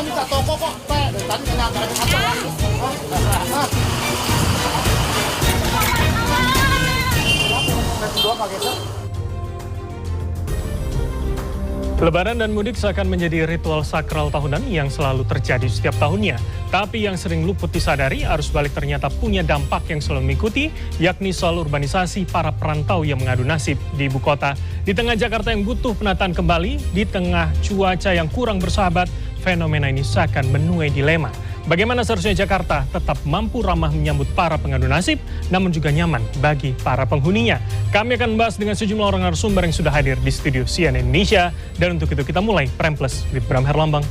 saya minta toko kok, Pak. Dari tadi saya nggak ada kantor lagi. Dua Pak Geser. Lebaran dan mudik seakan menjadi ritual sakral tahunan yang selalu terjadi setiap tahunnya. Tapi yang sering luput disadari, arus balik ternyata punya dampak yang selalu mengikuti, yakni soal urbanisasi para perantau yang mengadu nasib di ibu kota. Di tengah Jakarta yang butuh penataan kembali, di tengah cuaca yang kurang bersahabat, fenomena ini seakan menuai dilema. Bagaimana seharusnya Jakarta tetap mampu ramah menyambut para pengadu nasib, namun juga nyaman bagi para penghuninya? Kami akan membahas dengan sejumlah orang narasumber yang sudah hadir di studio CNN Indonesia. Dan untuk itu kita mulai Prime Plus with Bram Herlambang.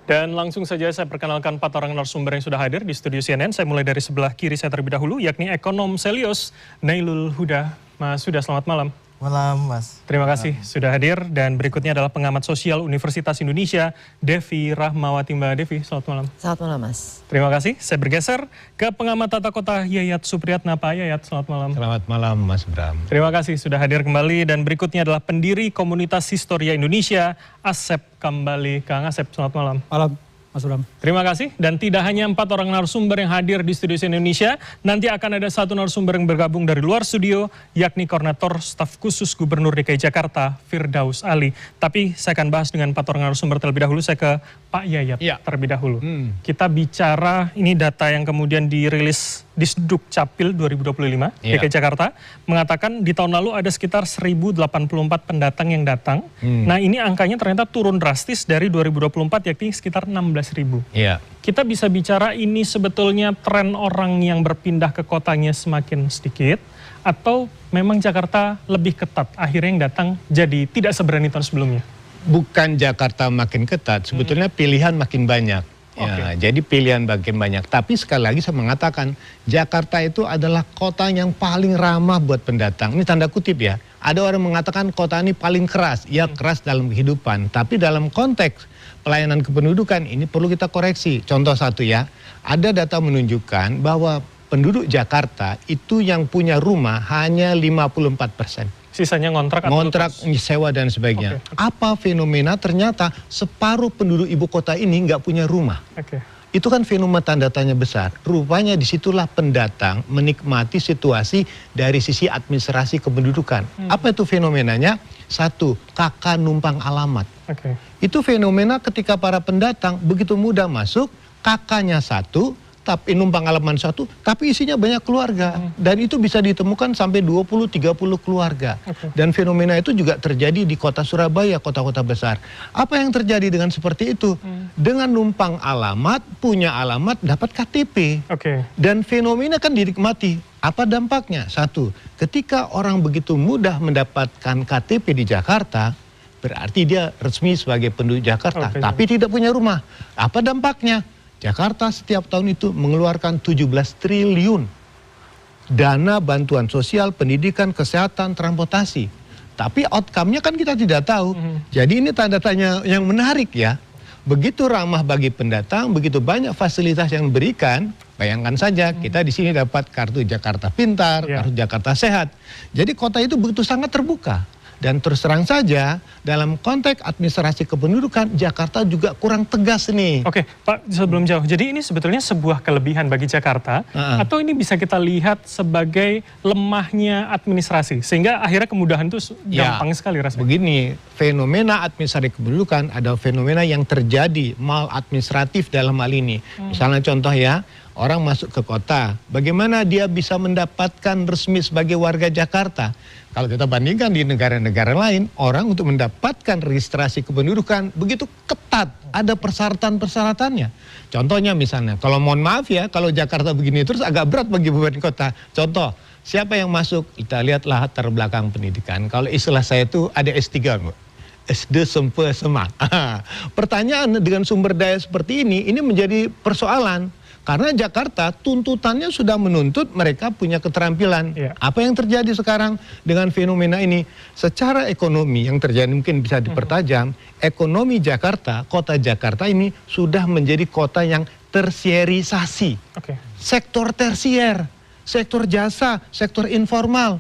Dan langsung saja saya perkenalkan 4 orang narasumber yang sudah hadir di studio CNN. Saya mulai dari sebelah kiri saya terlebih dahulu, yakni ekonom Selios, Nailul Huda. Mas Huda, selamat malam. Malam, Mas. Terima kasih sudah hadir. Dan berikutnya adalah pengamat sosial Universitas Indonesia, Devi Rahmawati. Mbak Devi, selamat malam. Selamat malam, Mas. Terima kasih. Saya bergeser ke pengamat tata kota Yayat Supriyatna. Pak Yayat, selamat malam. Selamat malam, Mas Bram. Terima kasih sudah hadir kembali. Dan berikutnya adalah pendiri Komunitas Historia Indonesia, Asep Kambali. Kang Asep, selamat malam. Malam, Mas Bram. Terima kasih. Dan tidak hanya 4 orang narasumber yang hadir di studio CNN Indonesia, nanti akan ada 1 narasumber yang bergabung dari luar studio, yakni Koordinator Staf Khusus Gubernur DKI Jakarta, Firdaus Ali. Tapi saya akan bahas dengan 4 orang narasumber terlebih dahulu. Saya ke Pak Yayat terlebih dahulu. Kita bicara, ini data yang kemudian dirilis Disduk Capil 2025 DKI Jakarta, mengatakan di tahun lalu ada sekitar 1084 pendatang yang datang. Nah ini angkanya ternyata turun drastis dari 2024, yakni sekitar 16.000. Kita bisa bicara ini sebetulnya tren orang yang berpindah ke kotanya semakin sedikit, atau memang Jakarta lebih ketat, akhirnya yang datang jadi tidak seberani tahun sebelumnya? Bukan Jakarta makin ketat, sebetulnya pilihan makin banyak. Ya, jadi pilihan makin banyak. Tapi sekali lagi saya mengatakan, Jakarta itu adalah kota yang paling ramah buat pendatang. Ini tanda kutip ya. Ada orang mengatakan kota ini paling keras. Ya keras dalam kehidupan. Tapi dalam konteks pelayanan kependudukan ini perlu kita koreksi. Contoh satu ya, ada data menunjukkan bahwa penduduk Jakarta itu yang punya rumah hanya 54%. Sisanya ngontrak sewa dan sebagainya. Apa fenomena? Ternyata separuh penduduk ibu kota ini nggak punya rumah. Itu kan fenomena tanda tanya besar. Rupanya disitulah pendatang menikmati situasi dari sisi administrasi kependudukan. Apa itu fenomenanya? 1, KK numpang alamat. Itu fenomena ketika para pendatang begitu mudah masuk, KK-nya 1, tapi numpang alamat 1, tapi isinya banyak keluarga. Dan itu bisa ditemukan sampai 20-30 keluarga. Dan fenomena itu juga terjadi di kota Surabaya, kota-kota besar. Apa yang terjadi dengan seperti itu? Dengan numpang alamat, punya alamat, dapat KTP. Dan fenomena kan dinikmati. Apa dampaknya? 1, ketika orang begitu mudah mendapatkan KTP di Jakarta, berarti dia resmi sebagai penduduk Jakarta, tapi tidak punya rumah. Apa dampaknya? Jakarta setiap tahun itu mengeluarkan 17 triliun dana bantuan sosial, pendidikan, kesehatan, transportasi. Tapi outcome-nya kan kita tidak tahu. Jadi ini tanda tanya yang menarik ya. Begitu ramah bagi pendatang, begitu banyak fasilitas yang diberikan. Bayangkan saja kita di sini dapat kartu Jakarta Pintar, kartu Jakarta Sehat. Jadi kota itu begitu sangat terbuka. Dan terus terang saja, dalam konteks administrasi kependudukan, Jakarta juga kurang tegas nih. Pak, sebelum jauh. Jadi ini sebetulnya sebuah kelebihan bagi Jakarta, atau ini bisa kita lihat sebagai lemahnya administrasi, sehingga akhirnya kemudahan itu gampang sekali rasanya. Begini, fenomena administrasi kependudukan ada fenomena yang terjadi maladministratif dalam hal ini. Misalnya contoh ya, orang masuk ke kota, bagaimana dia bisa mendapatkan resmi sebagai warga Jakarta? Kalau kita bandingkan di negara-negara lain, orang untuk mendapatkan registrasi kependudukan begitu ketat, ada persyaratan-persyaratannya. Contohnya misalnya, kalau mohon maaf ya, kalau Jakarta begini terus agak berat bagi beban kota. Contoh, siapa yang masuk? Kita lihat latar belakang pendidikan. Kalau istilah saya itu ada S3, Bu. SD sampai SMA. Pertanyaan dengan sumber daya seperti ini menjadi persoalan. Karena Jakarta tuntutannya sudah menuntut mereka punya keterampilan. Apa yang terjadi sekarang dengan fenomena ini? Secara ekonomi yang terjadi mungkin bisa dipertajam, ekonomi Jakarta, kota Jakarta ini sudah menjadi kota yang tersierisasi. Sektor tersier, sektor jasa, sektor informal.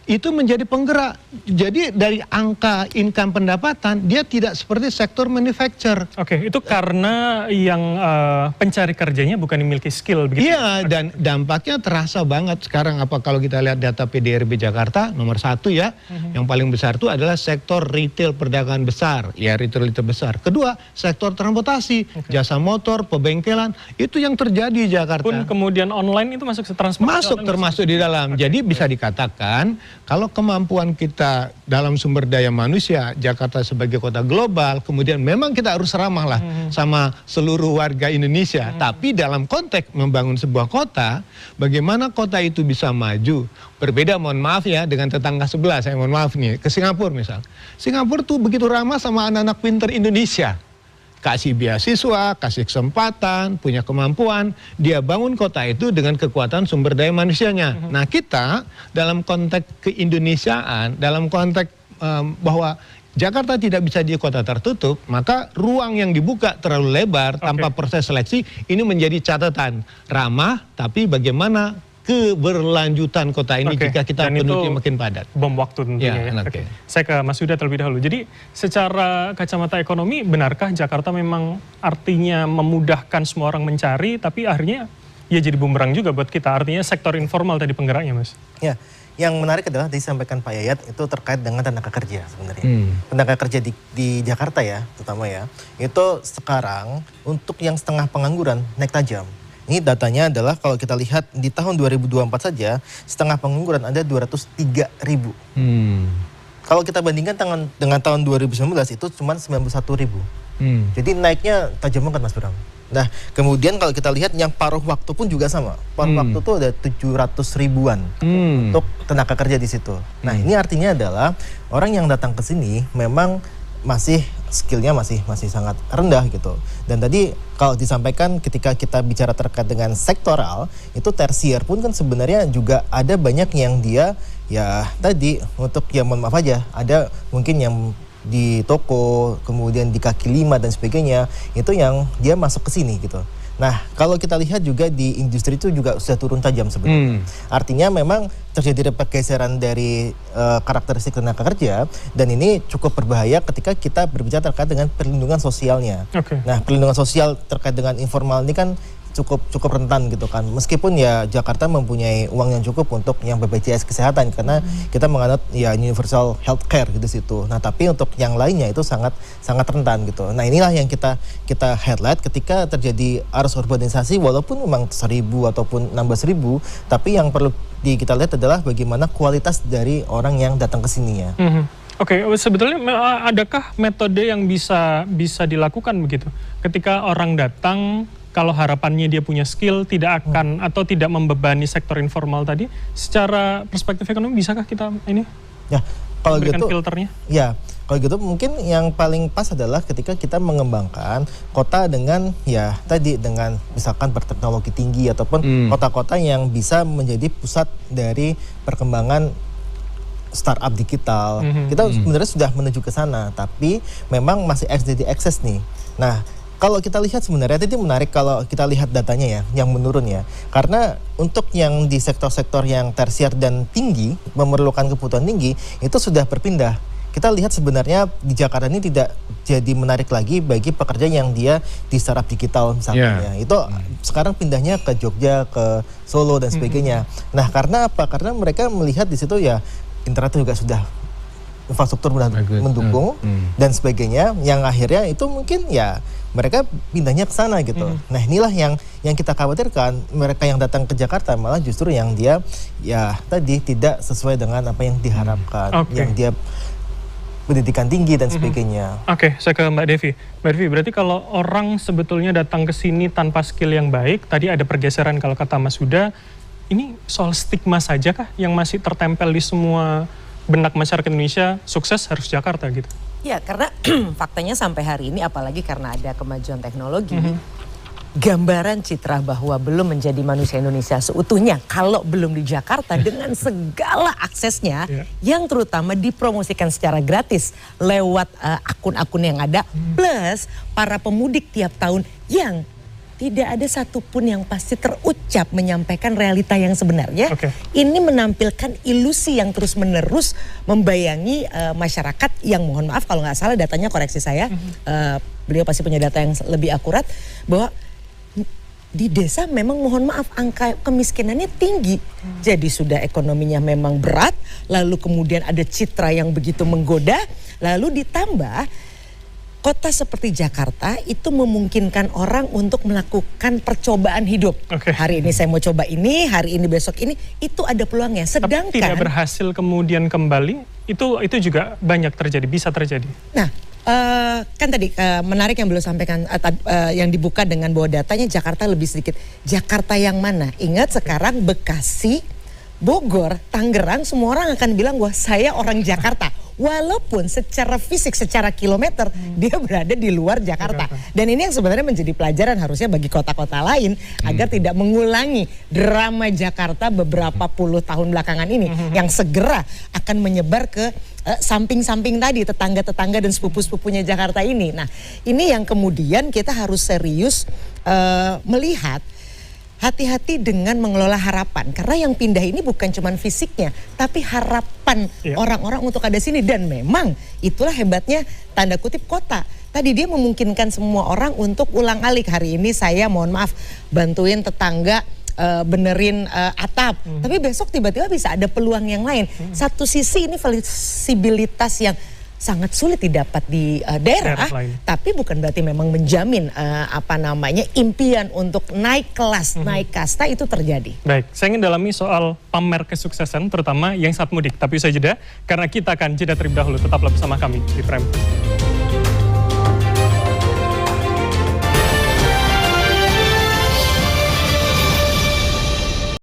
Itu menjadi penggerak. Jadi dari angka income pendapatan, dia tidak seperti sektor manufacture. Itu karena yang pencari kerjanya bukan dimiliki skill begitu? Iya, dan dampaknya terasa banget sekarang. Apa kalau kita lihat data PDRB Jakarta, nomor 1 ya, yang paling besar itu adalah sektor retail perdagangan besar. Ya, retail besar. Kedua, sektor transportasi, jasa motor, pembengkelan, itu yang terjadi di Jakarta. Pun kemudian online itu masuk transportasi? Masuk, termasuk di dalam. Jadi bisa dikatakan, kalau kemampuan kita dalam sumber daya manusia, Jakarta sebagai kota global, kemudian memang kita harus ramah lah sama seluruh warga Indonesia. Tapi dalam konteks membangun sebuah kota, bagaimana kota itu bisa maju? Berbeda, mohon maaf ya, dengan tetangga sebelah. Saya mohon maaf nih, ke Singapura misal. Singapura tuh begitu ramah sama anak-anak pinter Indonesia. Kasih beasiswa, kasih kesempatan, punya kemampuan, dia bangun kota itu dengan kekuatan sumber daya manusianya. Nah, kita dalam konteks keindonesiaan, dalam konteks bahwa Jakarta tidak bisa di kota tertutup, maka ruang yang dibuka terlalu lebar tanpa proses seleksi, ini menjadi catatan. Ramah, tapi bagaimana keberlanjutan kota ini jika kita penuhi makin padat. Bom waktu tentunya ya. Saya ke Mas Huda terlebih dahulu. Jadi secara kacamata ekonomi, benarkah Jakarta memang artinya memudahkan semua orang mencari, tapi akhirnya ya jadi bumerang juga buat kita. Artinya sektor informal tadi penggeraknya, Mas. Ya, yang menarik adalah disampaikan Pak Yayat itu terkait dengan tenaga kerja sebenarnya. Tenaga kerja di Jakarta ya, terutama ya, itu sekarang untuk yang setengah pengangguran naik tajam. Ini datanya adalah kalau kita lihat di tahun 2024 saja, setengah pengangguran ada 203.000. Kalau kita bandingkan dengan tahun 2019 itu cuma 91.000. Jadi naiknya tajam banget Mas Bram. Nah, kemudian kalau kita lihat yang paruh waktu pun juga sama. Paruh waktu itu ada 700.000-an untuk tenaga kerja di situ. Nah, ini artinya adalah orang yang datang ke sini memang masih skillnya masih sangat rendah gitu. Dan tadi kalau disampaikan ketika kita bicara terkait dengan sektoral, itu tersier pun kan sebenarnya juga ada banyak yang dia ya tadi untuk yang mohon maaf aja, ada mungkin yang di toko, kemudian di kaki lima dan sebagainya, itu yang dia masuk ke sini gitu. Nah, kalau kita lihat juga di industri itu juga sudah turun tajam sebenarnya. Artinya memang terjadi pergeseran dari karakteristik tenaga kerja, dan ini cukup berbahaya ketika kita berbicara terkait dengan perlindungan sosialnya. Nah, perlindungan sosial terkait dengan informal ini kan cukup rentan gitu kan. Meskipun ya Jakarta mempunyai uang yang cukup untuk yang BPJS kesehatan karena kita menganut ya universal healthcare gitu situ. Nah, tapi untuk yang lainnya itu sangat rentan gitu. Nah, inilah yang kita highlight ketika terjadi arus urbanisasi, walaupun memang 1.000 ataupun 16.000, tapi yang perlu kita lihat adalah bagaimana kualitas dari orang yang datang ke sini ya. Sebetulnya adakah metode yang bisa dilakukan begitu? Ketika orang datang, kalau harapannya dia punya skill, tidak akan atau tidak membebani sektor informal tadi, secara perspektif ekonomi bisakah kita ini? Ya, kalau gitu filternya? Ya, kalau gitu mungkin yang paling pas adalah ketika kita mengembangkan kota dengan ya tadi dengan misalkan berteknologi tinggi ataupun kota-kota yang bisa menjadi pusat dari perkembangan startup digital. Kita sebenarnya sudah menuju ke sana, tapi memang masih SDG access nih. Nah, kalau kita lihat sebenarnya itu menarik kalau kita lihat datanya ya, yang menurun ya. Karena untuk yang di sektor-sektor yang tersier dan tinggi, memerlukan kebutuhan tinggi, itu sudah berpindah. Kita lihat sebenarnya di Jakarta ini tidak jadi menarik lagi bagi pekerja yang dia di startup digital misalnya. Itu sekarang pindahnya ke Jogja, ke Solo dan sebagainya. Nah, karena apa? Karena mereka melihat di situ ya internet juga sudah infrastruktur mendukung dan sebagainya, yang akhirnya itu mungkin ya mereka pindahnya ke sana gitu. Nah, inilah yang kita khawatirkan, mereka yang datang ke Jakarta malah justru yang dia ya tadi tidak sesuai dengan apa yang diharapkan, yang dia pendidikan tinggi dan sebagainya. Saya ke Mbak Devi. Mbak Devi, berarti kalau orang sebetulnya datang ke sini tanpa skill yang baik, tadi ada pergeseran kalau kata Mas Huda, ini soal stigma saja kah yang masih tertempel di semua benak masyarakat Indonesia, sukses harus Jakarta gitu? Ya, karena faktanya sampai hari ini, apalagi karena ada kemajuan teknologi, gambaran citra bahwa belum menjadi manusia Indonesia seutuhnya kalau belum di Jakarta dengan segala aksesnya yang terutama dipromosikan secara gratis lewat akun-akun yang ada, plus para pemudik tiap tahun yang tidak ada satupun yang pasti terucap menyampaikan realita yang sebenarnya. Ini menampilkan ilusi yang terus-menerus membayangi masyarakat yang, mohon maaf kalau nggak salah datanya, koreksi saya, beliau pasti punya data yang lebih akurat, bahwa di desa memang, mohon maaf, angka kemiskinannya tinggi. Jadi sudah ekonominya memang berat, lalu kemudian ada citra yang begitu menggoda, lalu ditambah kota seperti Jakarta itu memungkinkan orang untuk melakukan percobaan hidup. Hari ini saya mau coba ini, hari ini besok ini, itu ada peluangnya. Sedangkan tapi tidak berhasil kemudian kembali, itu juga banyak terjadi, bisa terjadi. Nah, kan tadi menarik yang beliau sampaikan, yang dibuka dengan bahwa datanya Jakarta lebih sedikit. Jakarta yang mana? Ingat sekarang Bekasi, Bogor, Tangerang, semua orang akan bilang wah saya orang Jakarta. Walaupun secara fisik, secara kilometer dia berada di luar Jakarta. Dan ini yang sebenarnya menjadi pelajaran harusnya bagi kota-kota lain agar tidak mengulangi drama Jakarta beberapa puluh tahun belakangan ini yang segera akan menyebar ke samping-samping tadi, tetangga-tetangga dan sepupu-sepupunya Jakarta ini. Nah, ini yang kemudian kita harus serius melihat. Hati-hati dengan mengelola harapan, karena yang pindah ini bukan cuma fisiknya, tapi harapan orang-orang untuk ada sini. Dan memang itulah hebatnya tanda kutip kota. Tadi dia memungkinkan semua orang untuk ulang alik. Hari ini saya mohon maaf bantuin tetangga benerin atap, tapi besok tiba-tiba bisa ada peluang yang lain. Satu sisi ini fleksibilitas yang sangat sulit didapat di daerah tapi bukan berarti memang menjamin impian untuk naik kelas, naik kasta itu terjadi. Baik, saya ingin dalami soal pamer kesuksesan terutama yang saat mudik, tapi usai jeda karena kita akan jeda terlebih dahulu. Tetaplah bersama kami di Prime.